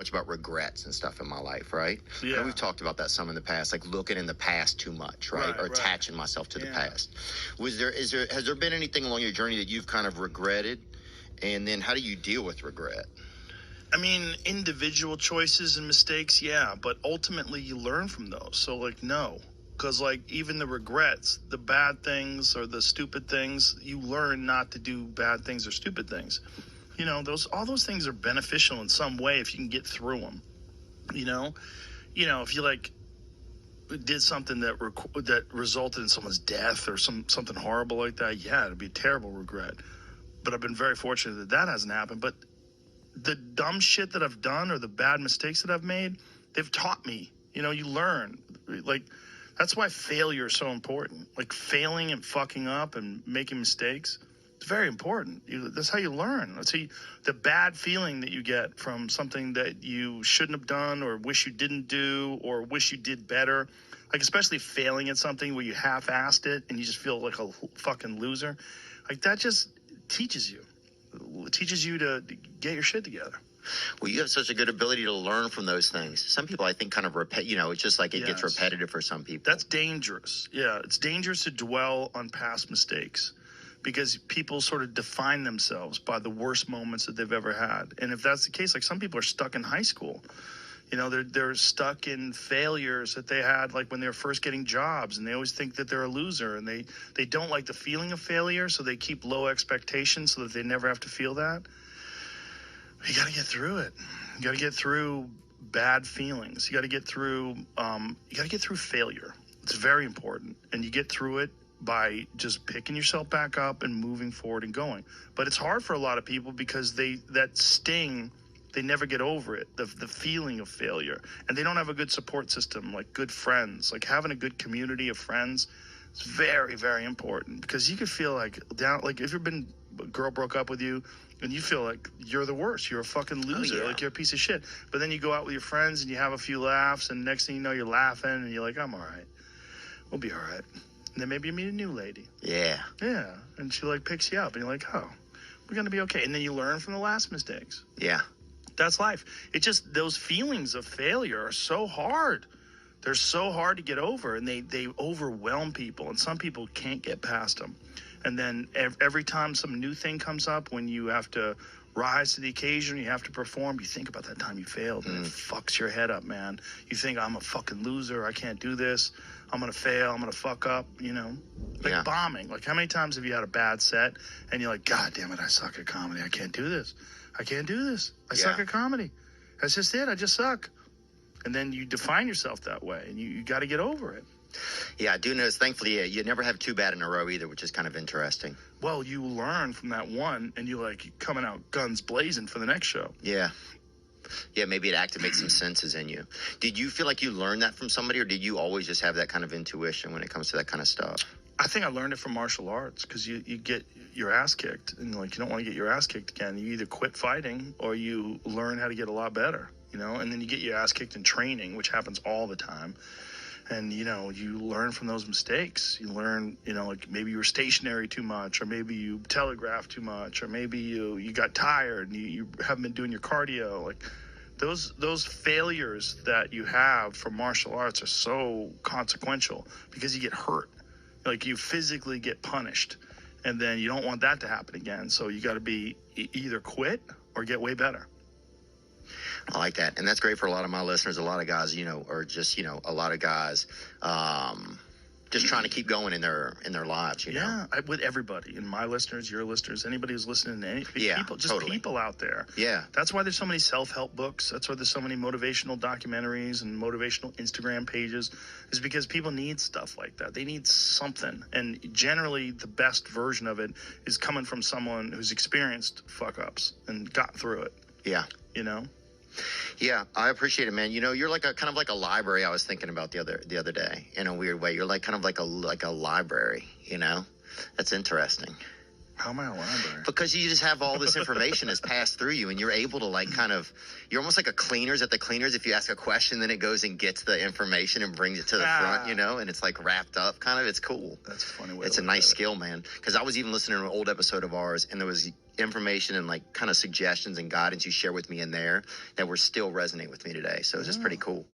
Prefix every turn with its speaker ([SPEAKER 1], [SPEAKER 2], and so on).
[SPEAKER 1] much about regrets and stuff in my life, right?
[SPEAKER 2] Yeah.
[SPEAKER 1] I know we've talked about that some in the past, like looking in the past too much, right? Or
[SPEAKER 2] Right.
[SPEAKER 1] attaching myself to the
[SPEAKER 2] Yeah.
[SPEAKER 1] past. Has there been anything along your journey that you've kind of regretted? And then how do you deal with regret?
[SPEAKER 2] I mean, individual choices and mistakes, yeah, but ultimately you learn from those. So, like, no. Because, like, even the regrets, the bad things or the stupid things, you learn not to do bad things or stupid things. You know, all those things are beneficial in some way if you can get through them. You know, if you like did something that resulted in someone's death or something horrible like that, yeah, it'd be a terrible regret. But I've been very fortunate that hasn't happened. But the dumb shit that I've done or the bad mistakes that I've made, they've taught me. You know, you learn. Like, that's why failure is so important. Like, failing and fucking up and making mistakes, it's very important. That's how you learn. Let's see, the bad feeling that you get from something that you shouldn't have done or wish you didn't do or wish you did better, like especially failing at something where you half-assed it and you just feel like a fucking loser, like that just teaches you. It teaches you to get your shit together.
[SPEAKER 1] Well, you have such a good ability to learn from those things. Some people, I think, kind of it's just like it gets repetitive for some people.
[SPEAKER 2] That's dangerous. Yeah, it's dangerous to dwell on past mistakes because people sort of define themselves by the worst moments that they've ever had. And if that's the case, like some people are stuck in high school. You know, they're stuck in failures that they had like when they were first getting jobs, and they always think that they're a loser, and they don't like the feeling of failure, so they keep low expectations so that they never have to feel that. You got to get through it. You got to get through bad feelings. You got to get through failure. It's very important. And you get through it by just picking yourself back up and moving forward and going. But it's hard for a lot of people because that sting, they never get over it, the feeling of failure. And they don't have a good support system, like good friends. Like having a good community of friends is very, very important because you could feel like if a girl broke up with you and you feel like you're the worst, you're a fucking loser, like you're a piece of shit. But then you go out with your friends and you have a few laughs, and next thing you know, you're laughing and you're like, I'm all right. We'll be all right. And then maybe you meet a new lady.
[SPEAKER 1] Yeah.
[SPEAKER 2] Yeah. And she like picks you up and you're like, oh, we're going to be okay. And then you learn from the last mistakes.
[SPEAKER 1] Yeah.
[SPEAKER 2] That's life. It just, those feelings of failure are so hard. They're so hard to get over, and they overwhelm people, and some people can't get past them. And then every time some new thing comes up, when you have to rise to the occasion, you have to perform, you think about that time you failed, and it fucks your head up, man. You think, I'm a fucking loser, I can't do this, I'm going to fail, I'm going to fuck up, you know? Like bombing. Like, how many times have you had a bad set, and you're like, God damn it, I suck at comedy, I can't do this. I can't do this. I suck at comedy. That's just it, I just suck. And then you define yourself that way, and you got to get over it.
[SPEAKER 1] Yeah, I do notice, thankfully, you never have too bad in a row either, which is kind of interesting.
[SPEAKER 2] Well, you learn from that one, and you like coming out guns blazing for the next show.
[SPEAKER 1] Yeah. Yeah, maybe it activates some senses in you. Did you feel like you learned that from somebody, or did you always just have that kind of intuition when it comes to that kind of stuff?
[SPEAKER 2] I think I learned it from martial arts because you get your ass kicked, and like you don't want to get your ass kicked again. You either quit fighting or you learn how to get a lot better, you know, and then you get your ass kicked in training, which happens all the time. And, you know, you learn from those mistakes. You learn, you know, like maybe you were stationary too much, or maybe you telegraphed too much, or maybe you got tired and you haven't been doing your cardio. Like those failures that you have from martial arts are so consequential because you get hurt. Like you physically get punished, and then you don't want that to happen again. So you got to be either quit or get way better.
[SPEAKER 1] I like that. And that's great for a lot of my listeners. A lot of guys, you know, or just, you know, a lot of guys just trying to keep going in their lives, you know?
[SPEAKER 2] Yeah, with everybody. And my listeners, your listeners, anybody who's listening to any people, just
[SPEAKER 1] totally.
[SPEAKER 2] People out there.
[SPEAKER 1] Yeah.
[SPEAKER 2] That's why there's so many self-help books. That's why there's so many motivational documentaries and motivational Instagram pages, is because people need stuff like that. They need something. And generally the best version of it is coming from someone who's experienced fuck-ups and got through it.
[SPEAKER 1] Yeah.
[SPEAKER 2] You know?
[SPEAKER 1] Yeah, I appreciate it, man. You know, you're like a kind of like a library. I was thinking about the other day in a weird way. You're like kind of like a library. You know, that's interesting.
[SPEAKER 2] How am I a library?
[SPEAKER 1] Because you just have all this information that's passed through you, and you're able to like kind of, you're almost like a cleaners at the cleaners. If you ask a question, then it goes and gets the information and brings it to the front, you know, and it's like wrapped up kind of. It's cool.
[SPEAKER 2] That's a funny way.
[SPEAKER 1] It's a nice skill, man. Because I was even listening to an old episode of ours, and information and like kind of suggestions and guidance you share with me in there that were still resonate with me today. So it's just pretty cool.